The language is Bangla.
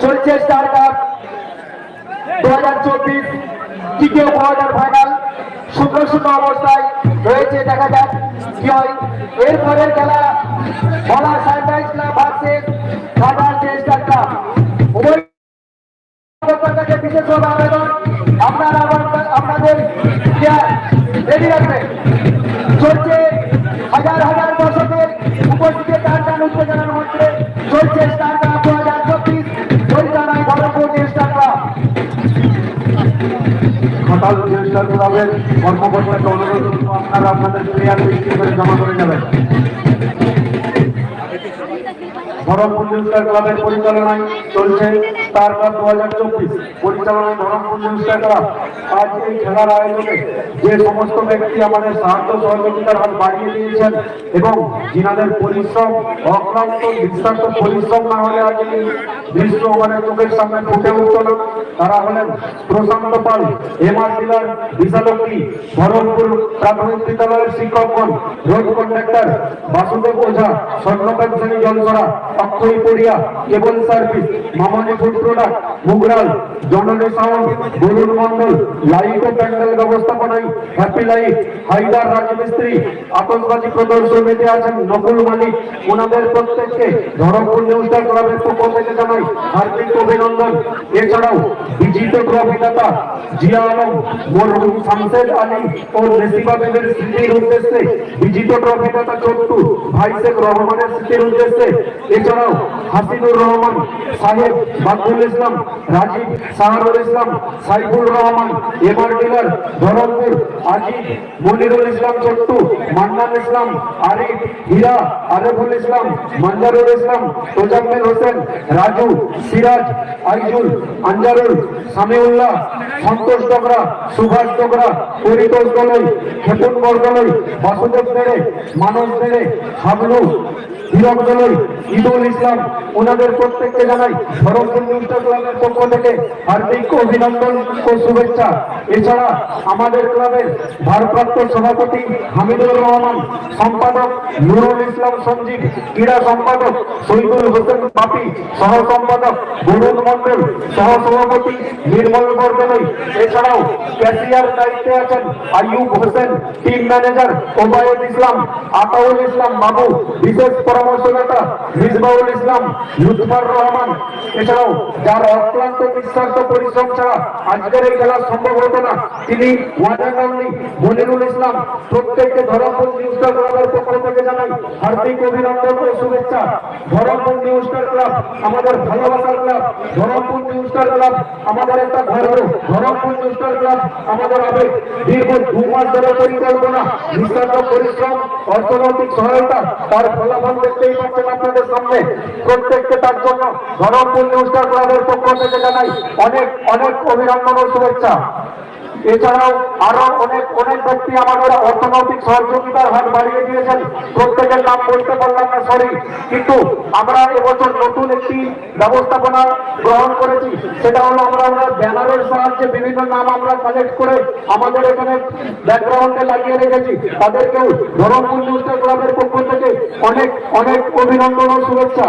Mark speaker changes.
Speaker 1: চলছে স্টার কাপ 2024 তৃতীয় কোয়ার্টার ফাইনাল। শূন্য শূন্য অবস্থায় রয়েছে, দেখা যাক কি হয়। এরপরের খেলা বলা sunrise club versus খাদার star club. উভয় কাছে বিশেষভাবে আবেদন, আপনারা আপনাদের রেডি রাখবেন। চলছে হাজার হাজার দর্শকের উপস্থিতিতে টান উত্তেজনার মধ্যে চলছে স্টার কাপ 2024 পরিচালনায় Dharampur star club.
Speaker 2: Ghatal star ক্লাবের কর্মকর্তাকে অনুরোধ করব, আপনারা আপনাদের প্লেয়ার লিস্ট করে জমা করে যাবেন। ধরমপুর স্টার ক্লাবের পরিচালনায় চলছে স্টার কাপ 2024 পরিচালনায় ধরমপুর স্টার ক্লাব। আজ এই খেলার আয়োজনে যে সমস্ত ব্যক্তি আমাদের সাহায্য সহযোগিতার হাত বাড়িয়ে দিয়েছেন এবং যিনাদের পরিশ্রম অক্লান্ত নিঃস্বার্থ পরিশ্রম না হলে আজ এই দৃশ্য আমাদের চোখের সামনে ফুটে উঠত না, তারা হলেন প্রশান্ত পাল, এমআর ডিলার, বিশালক্ষী, ধরমপুর প্রাথমিক বিদ্যালয়ের শিক্ষকগণ, রোড কন্ডাক্টর বাসুদেব ওঝা, স্বর্ণকান্ত শ্রেণী জলসরা, অক্ষয় পড়িয়া, কেবল সার্ভিস, মামনি ফুড প্রোডাক্ট, মুগরাল, জননী সাউন্ড, বরুণ মন্ডল, লাইট ও প্যান্ডেল ব্যবস্থাপনায় হ্যাপি লাইফ, হায়দার রাজমিস্ত্রি, আতশবাজি প্রদর্শনীতে আছেন নকুল মালিক। ওনাদের প্রত্যেককে ধরমপুর স্টার ক্লাবের পক্ষ থেকে জানাই হার্দিক অভিনন্দন। এছাড়াও বিজিত ট্রফি দাতা জিয়া আলম, মরহুম শামসেদ আলী ও নেসিবা বেগের স্মৃতির উদ্দেশ্যে, বিজিত ট্রফি দাতা চট্টু ভাই শেখ রহমানের স্মৃতির উদ্দেশ্যে, এছাড়াও হাসিনুর রহমান সাহেব, বাদুল ইসলাম, রাজীব, সাহারুল ইসলাম, সাইফুল রহমান, এমআর ডিলার, ধরমপুর, আজিজ, মনিরুল ইসলাম চট্টু, মান্নান ইসলাম, আরিফ, হীরা, আরেফুল ইসলাম, মঞ্জারুল ইসলাম, তোজাম্মেল হোসেন, রাজু, সিরাজ, আইজুল, আঞ্জারুল, সামিউল্লাহ, সন্তোষ ডোগরা, সুভাষ ডোগরা, পরিতোষ গলই, খেপুন বরগলই, বাসুদেব দেড়ে, মানস দেড়ে, হাবলু, হীরক দলই, ঈদুল ইসলাম, ওনাদের প্রত্যেককে জানাই ধরমপুর স্টার ক্লাবের পক্ষ থেকে হার্দিক অভিনন্দন ও শুভেচ্ছা। এছাড়া আমাদের ক্লাবের ভারপ্রাপ্ত সভাপতি হামিদুর রহমান, সম্পাদক নুরুল ইসলাম সঞ্জীব, ক্রীড়া সম্পাদক শহীদুল হোসেন বাপি, সহ সম্পাদক বরুণ মন্ডল, সহ সভাপতি নির্মল বরদলৈ। এছাড়াও ক্যাশিয়ার দায়িত্বে আছেন আইয়ুব হোসেন, টিম ম্যানেজার ওবায়দ ইসলাম, আতাউল ইসলাম বাবু, বিশেষ পরামর্শদাতা মিসবাউল ইসলাম, লুৎফর রহমান। এছাড়াও যার অক্লান্ত নিঃস্বার্থ পরিশ্রম ছাড়া আজকের এই খেলা সম্ভব হতো না, তিনি ওয়াজাঙ্গানি মনিরুল ইসলাম। প্রত্যেককে ধরমপুর স্টার ক্লাবের পক্ষ থেকে জানাই হার্দিক অভিনন্দন ও শুভেচ্ছা। ধরমপুর স্টার ক্লাব আমাদের ভালোবাসার ক্লাব, ধরমপুর স্টার ক্লাব আমাদের একটা গর্ব, ধরমপুর স্টার ক্লাব আমাদের আবেগ। দীর্ঘ 2 মাস ধরে পরিকল্পনা, নিঃস্বার্থ পরিশ্রম, অর্থনৈতিক সহায়তা, তার ফলাফল দেখতেই পাচ্ছেন আপনাদের সামনে। প্রত্যেককে তার জন্য ধরমপুর স্টার ক্লাবের পক্ষ থেকে জানাই অনেক অনেক অভিনন্দন ও শুভেচ্ছা। এছাড়াও আরো অনেক অনেক ব্যক্তি আমাদের অর্থনৈতিক সহযোগিতার হাত বাড়িয়ে দিয়েছেন, প্রত্যেকের নাম বলতে পারলাম না, সরি। কিন্তু আমরা এবছর নতুন একটি ব্যবস্থাপনা গ্রহণ করেছি, সেটা হলো আমরা ব্যানারের সাহায্যে বিভিন্ন নাম আমরা কালেক্ট করে আমাদের এখানে ব্যাকগ্রাউন্ডে লাগিয়ে রেখেছি। তাদেরকেও ধরমপুর স্টার ক্লাবের পক্ষ থেকে অনেক অনেক অভিনন্দন ও শুভেচ্ছা।